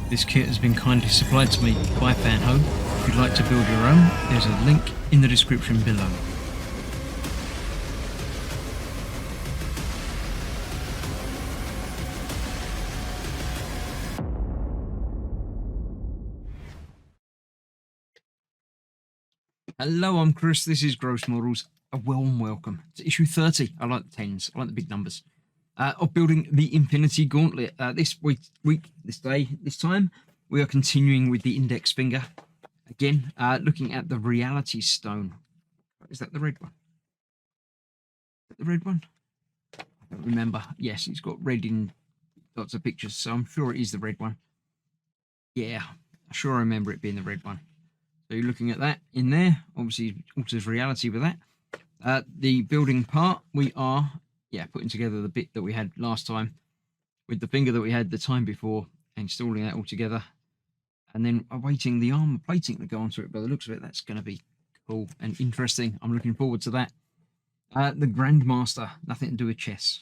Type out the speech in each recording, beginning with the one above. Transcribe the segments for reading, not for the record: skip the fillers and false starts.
This kit has been kindly supplied to me by Fanhome. If you'd like to build your own, there's a link in the description below. Hello, I'm Chris. This is Gross Models. A warm welcome to issue 30. I like the tens. I like the big numbers. Of building the Infinity Gauntlet. This time, we are continuing with the index finger. Again, looking at the Reality Stone. Is that the red one? Is that the red one? I don't remember. Yes, it's got red in lots of pictures, so I'm sure it is the red one. Yeah, I'm sure I remember it being the red one. So you're looking at that in there. Obviously, alters reality with that. The building part, we are, putting together the bit that we had last time with the finger that we had the time before, installing that all together, and then awaiting the armor plating to go onto it. By the looks of it, that's going to be cool and interesting. I'm looking forward to that. The Grandmaster, nothing to do with chess.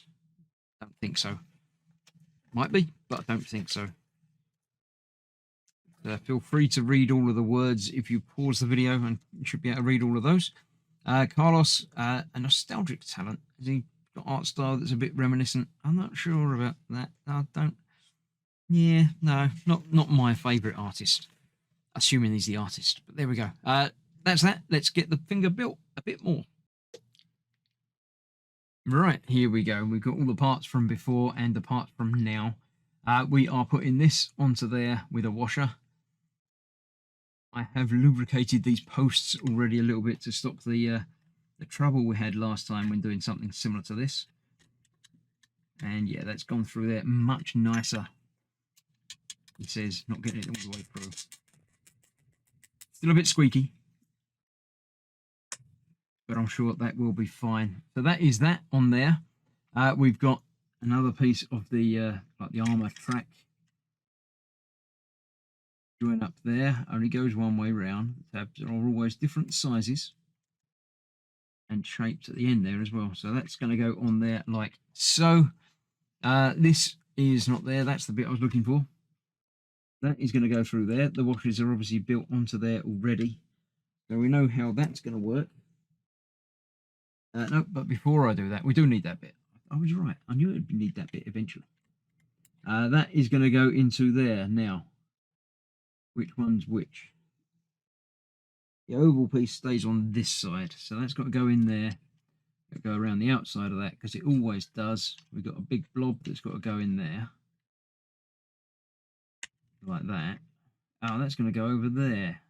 Don't think so. Might be, but I don't think so. Feel free to read all of the words if you pause the video, and you should be able to read all of those. Carlos, a nostalgic talent. Has he got art style that's a bit reminiscent? I'm not sure about that. I don't. Yeah, no, not my favourite artist. Assuming he's the artist, but there we go. That's that. Let's get the finger built a bit more. Right, here we go. We've got all the parts from before and the parts from now. We are putting this onto there with a washer. I have lubricated these posts already a little bit to stop the trouble we had last time when doing something similar to this. And yeah, that's gone through there much nicer. He says, not getting it all the way through. Still a bit squeaky, but I'm sure that will be fine. So that is that on there. We've got another piece of the like the armor track join up there. Only goes one way round. The tabs are always different sizes and shapes at the end there as well. So that's going to go on there like so. This is not there. That's the bit I was looking for. That is going to go through there. The washers are obviously built onto there already, so we know how that's going to work. No, but before I do that, we do need that bit. I was right. I knew it'd need that bit eventually. That is going to go into there now. Which one's which? The oval piece stays on this side, so that's got to go in there. Go around the outside of that because it always does. We've got a big blob that's got to go in there, like that. Oh, that's going to go over there.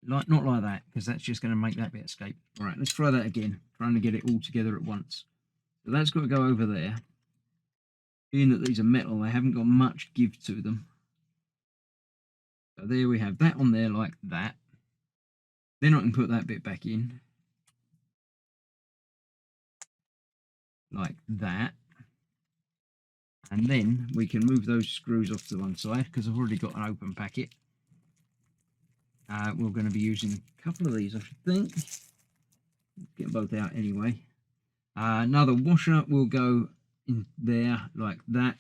Not like that, because that's just going to make that bit escape. All right, let's try that again. Trying to get it all together at once. So that's got to go over there. Being that these are metal, they haven't got much give to them. So there we have that on there like that. Then I can put that bit back in. Like that. And then we can move those screws off to one side, because I've already got an open packet. We're going to be using a couple of these, I should think. Get both out anyway. Another washer will go in there like that.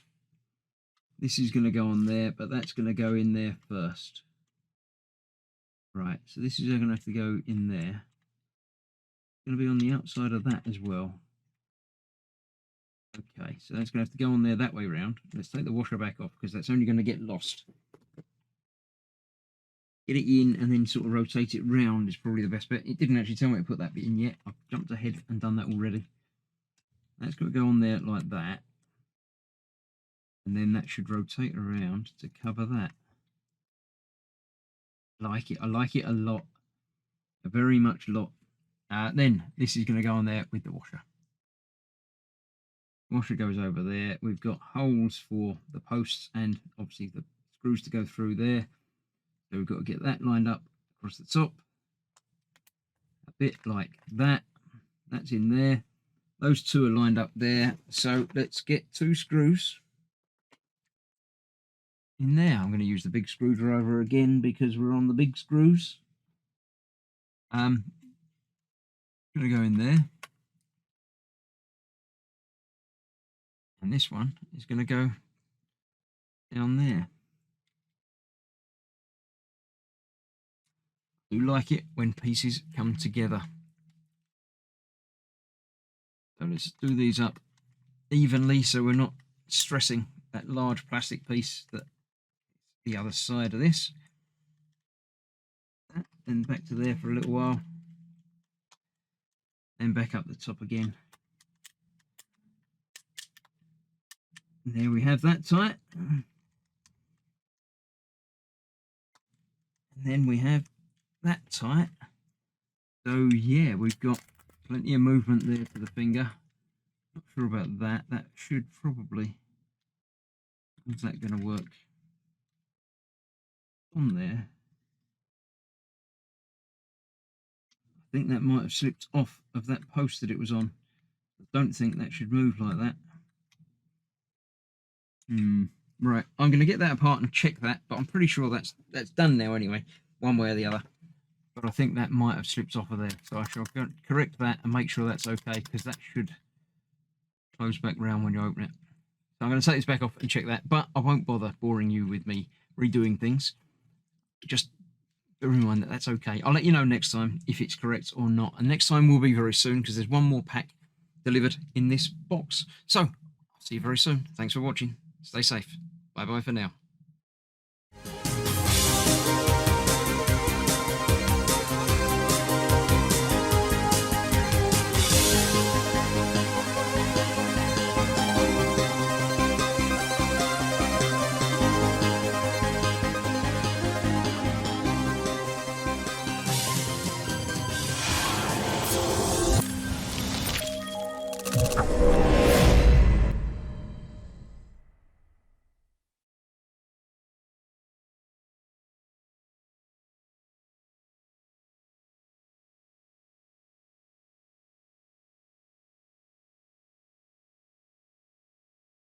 This is going to go on there, but that's going to go in there first. Right, so this is going to have to go in there. It's going to be on the outside of that as well. Okay, so that's going to have to go on there that way round. Let's take the washer back off, because that's only going to get lost. Get it in and then sort of rotate it round is probably the best bet. It didn't actually tell me to put that bit in yet. I've jumped ahead and done that already. That's got to go on there like that. And then that should rotate around to cover that. I like it a lot. A very much lot. Then this is going to go on there with the washer. Washer goes over there. We've got holes for the posts and obviously the screws to go through there. So we've got to get that lined up across the top. A bit like that. That's in there. Those two are lined up there. So let's get two screws in there. I'm going to use the big screwdriver again because we're on the big screws. Going to go in there. And this one is going to go down there. I do like it when pieces come together. So let's do these up evenly so we're not stressing that large plastic piece that the other side of this. Then back to there for a little while. Then back up the top again. And there we have that tight. And then we have that tight. So yeah, we've got plenty of movement there for the finger. Not sure about that. That should probably... How's that going to work? On there. I think that might have slipped off of that post that it was on. I don't think that should move like that. Right, I'm going to get that apart and check that, but I'm pretty sure that's done now anyway, one way or the other. But I think that might have slipped off of there, so I shall correct that and make sure that's okay, because that should close back round when you open it. So I'm going to take this back off and check that, but I won't bother boring you with me redoing things. Just bear in mind that that's okay. I'll let you know next time if it's correct or not, and next time will be very soon, because there's one more pack delivered in this box. So I'll see you very soon. Thanks for watching. Stay safe. Bye bye for now.